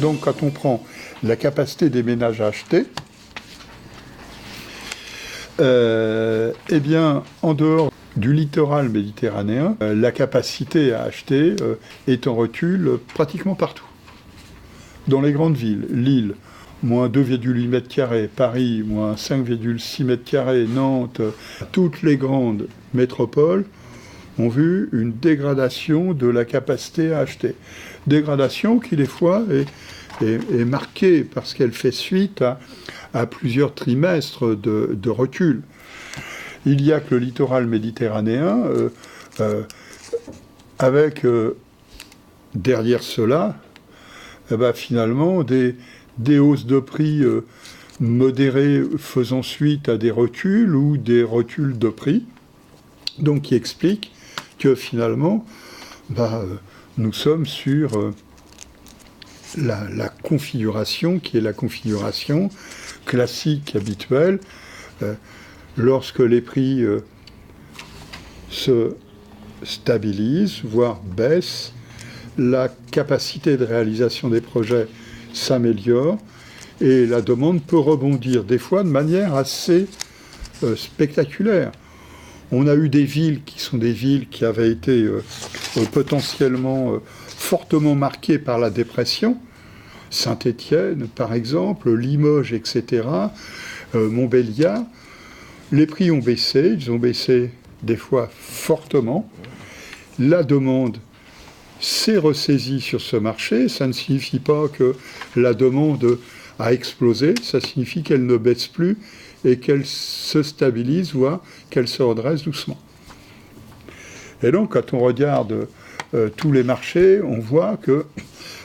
Donc quand on prend la capacité des ménages à acheter, eh bien, en dehors du littoral méditerranéen, la capacité à acheter est en recul pratiquement partout. Dans les grandes villes, Lille, moins 2,8 m², Paris, moins 5,6 m², Nantes, toutes les grandes métropoles ont vu une dégradation de la capacité à acheter. Dégradation qui, des fois, est marquée parce qu'elle fait suite à plusieurs trimestres de recul. Il n'y a que le littoral méditerranéen, avec derrière cela, finalement, des hausses de prix modérées faisant suite à des reculs ou des reculs de prix, donc qui expliquent que finalement, nous sommes sur la configuration qui est la configuration classique, habituelle, lorsque les prix se stabilisent, voire baissent, la capacité de réalisation des projets s'améliore et la demande peut rebondir, des fois de manière assez spectaculaire. On a eu des villes qui sont des villes qui avaient été potentiellement fortement marquées par la dépression, Saint-Étienne par exemple, Limoges, etc., Montbéliard. Les prix ont baissé, ils ont baissé des fois fortement. La demande s'est ressaisie sur ce marché. Ça ne signifie pas que la demande a explosé, ça signifie qu'elle ne baisse plus et qu'elle se stabilise, voire qu'elle se redresse doucement. Et donc, quand on regarde tous les marchés, on voit que,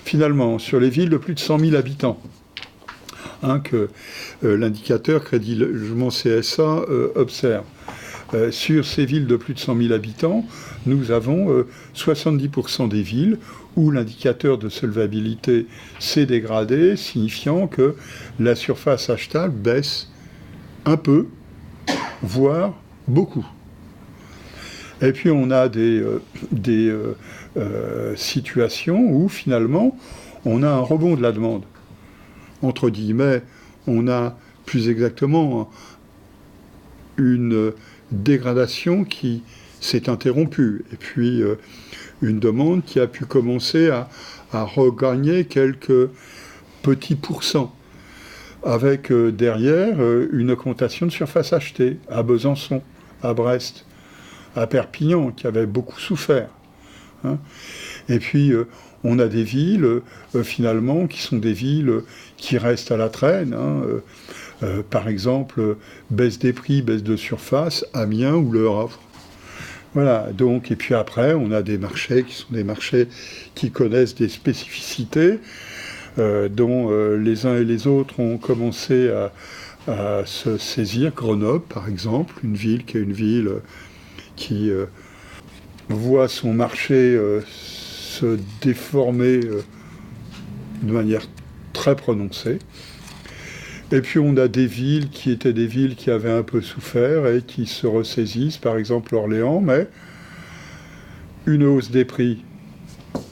finalement, sur les villes de plus de 100 000 habitants, que l'indicateur Crédit Logement CSA observe, sur ces villes de plus de 100 000 habitants, nous avons 70% des villes où l'indicateur de solvabilité s'est dégradé, signifiant que la surface achetable baisse un peu, voire beaucoup. Et puis on a des situations où finalement on a un rebond de la demande. Entre guillemets, on a plus exactement une dégradation qui s'est interrompue. Et puis une demande qui a pu commencer à regagner quelques petits pourcents, avec derrière une augmentation de surface achetée à Besançon, à Brest, à Perpignan, qui avait beaucoup souffert. Et puis, on a des villes, finalement, qui sont des villes qui restent à la traîne. Par exemple, baisse des prix, baisse de surface, Amiens ou Le Havre. Voilà, donc, et puis après, on a des marchés qui sont des marchés qui connaissent des spécificités, dont les uns et les autres ont commencé à se saisir. Grenoble, par exemple, une ville qui voit son marché se déformer de manière très prononcée. Et puis on a des villes qui étaient des villes qui avaient un peu souffert et qui se ressaisissent, par exemple Orléans, mais une hausse des prix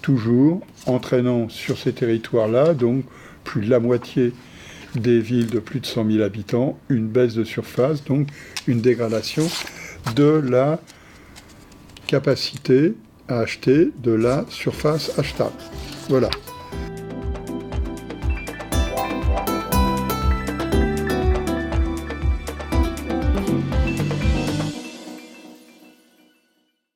toujours, entraînant sur ces territoires-là, donc plus de la moitié des villes de plus de 100 000 habitants, une baisse de surface, donc une dégradation de la capacité à acheter de la surface achetable. Voilà.